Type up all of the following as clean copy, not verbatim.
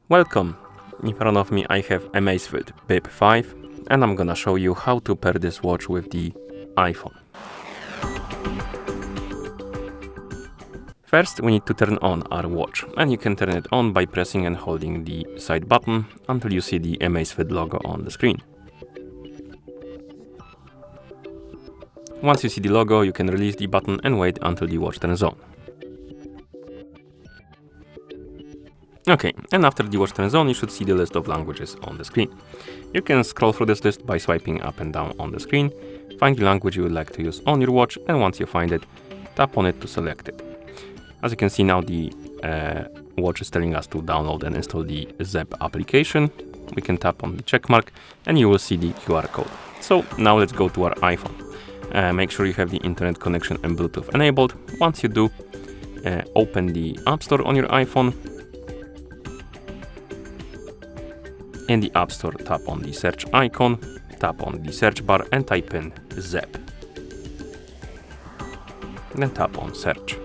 Welcome! In front of me I have AMAZFIT Bip 5 and I'm gonna show you how to pair this watch with the iPhone. First we need to turn on our watch, and you can turn it on by pressing and holding the side button until you see the AMAZFIT logo on the screen. Once you see the logo, you can release the button and wait until the watch turns on. Okay, and after the watch turns on, you should see the list of languages on the screen. You can scroll through this list by swiping up and down on the screen, find the language you would like to use on your watch, and once you find it, tap on it to select it. As you can see now, the watch is telling us to download and install the Zep application. We can tap on the check mark and you will see the QR code. So now let's go to our iPhone. Make sure you have the internet connection and Bluetooth enabled. Once you do, open the App Store on your iPhone. In the App Store, tap on the search icon, tap on the search bar and type in Zep. Then tap on search.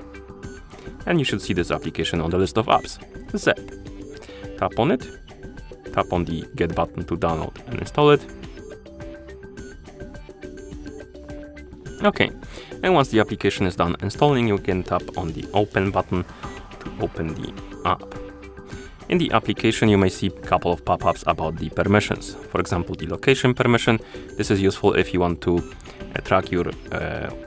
And you should see this application on the list of apps, Zep. Tap on it, tap on the get button to download and install it. Okay, and once the application is done installing, you can tap on the open button to open the app. In the application, you may see a couple of pop-ups about the permissions. For example, the location permission. This is useful if you want to track your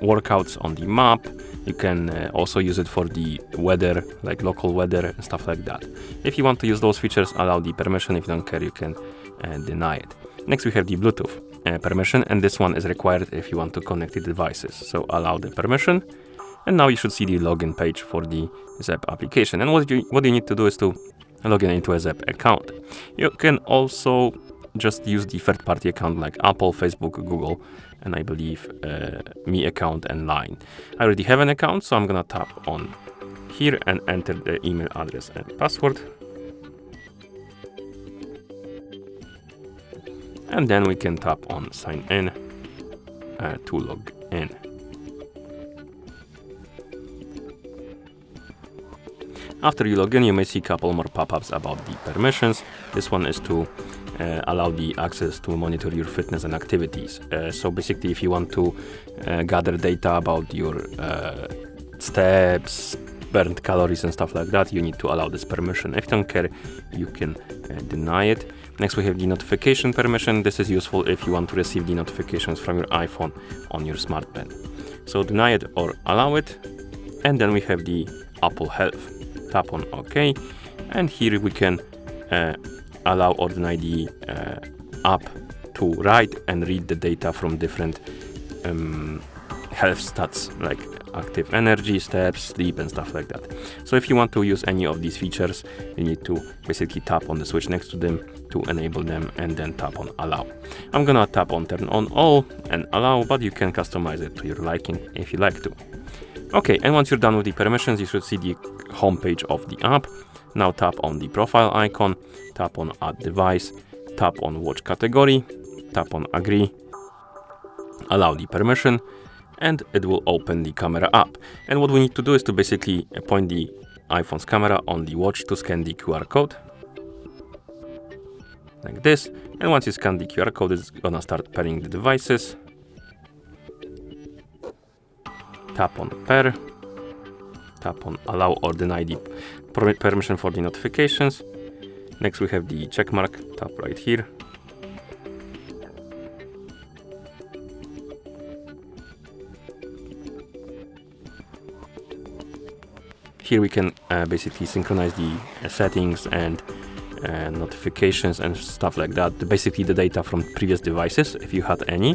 workouts on the map. You can also use it for the weather, like local weather and stuff like that. If you want to use those features, allow the permission. If you don't care, you can deny it. Next, we have the Bluetooth permission, and this one is required if you want to connect the devices. So allow the permission. And now you should see the login page for the Zep application. And what you need to do is to log in into a Zep account. You can also just use the third-party account like Apple, Facebook, Google, and I believe Me account and Line. I already have an account, so I'm gonna tap on here and enter the email address and password. And then we can tap on sign in to log in. After you log in, you may see a couple more pop-ups about the permissions. This one is to allow the access to monitor your fitness and activities. So basically, if you want to gather data about your steps, burned calories and stuff like that, you need to allow this permission. If you don't care, you can deny it. Next, we have the notification permission. This is useful if you want to receive the notifications from your iPhone on your smartband. So deny it or allow it. And then we have the Apple Health. Tap on OK, and here we can allow or deny the app to write and read the data from different health stats like active energy, steps, sleep and stuff like that. So if you want to use any of these features, you need to basically tap on the switch next to them to enable them and then tap on allow. I'm gonna tap on turn on all and allow, but you can customize it to your liking if you like to. Okay, and once you're done with the permissions, you should see the home page of the app. Now tap on the profile icon, tap on add device, tap on watch category, tap on agree, allow the permission, and it will open the camera app. And what we need to do is to basically point the iPhone's camera on the watch to scan the QR code, like this. And once you scan the QR code, it's gonna start pairing the devices. Tap on pair, tap on allow or deny the permission for the notifications. Next we have the check mark, tap right here. Here we can basically synchronize the settings and notifications and stuff like that. Basically the data from previous devices, if you had any.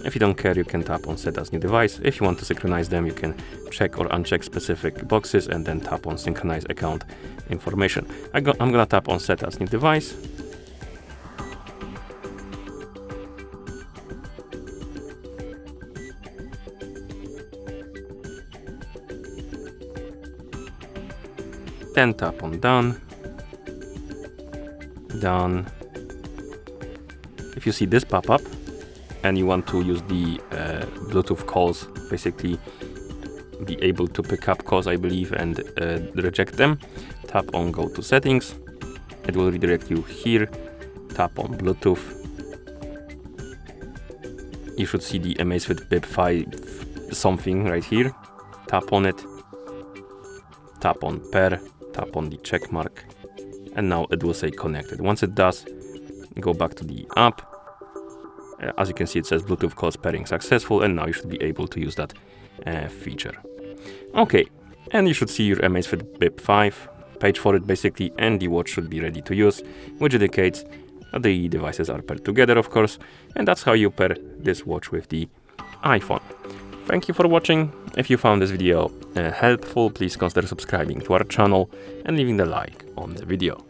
If you don't care, you can tap on set as new device. If you want to synchronize them, you can check or uncheck specific boxes and then tap on synchronize account information. I'm gonna tap on set as new device. Then tap on done. Done. If you see this pop up, and you want to use the Bluetooth calls, basically be able to pick up calls, I believe, and reject them, tap on go to settings, it will redirect you here. Tap on Bluetooth. You should see the AMAZFIT Bip 5 something right here. Tap on it. Tap on pair. Tap on the check mark. And now it will say connected. Once it does, go back to the app. As you can see, it says Bluetooth calls pairing successful, and now you should be able to use that feature. Okay, and you should see your AMAZFIT Bip 5 page for it basically, and the watch should be ready to use, which indicates that the devices are paired together, of course, and that's how you pair this watch with the iPhone. Thank you for watching. If you found this video helpful, please consider subscribing to our channel and leaving a like on the video.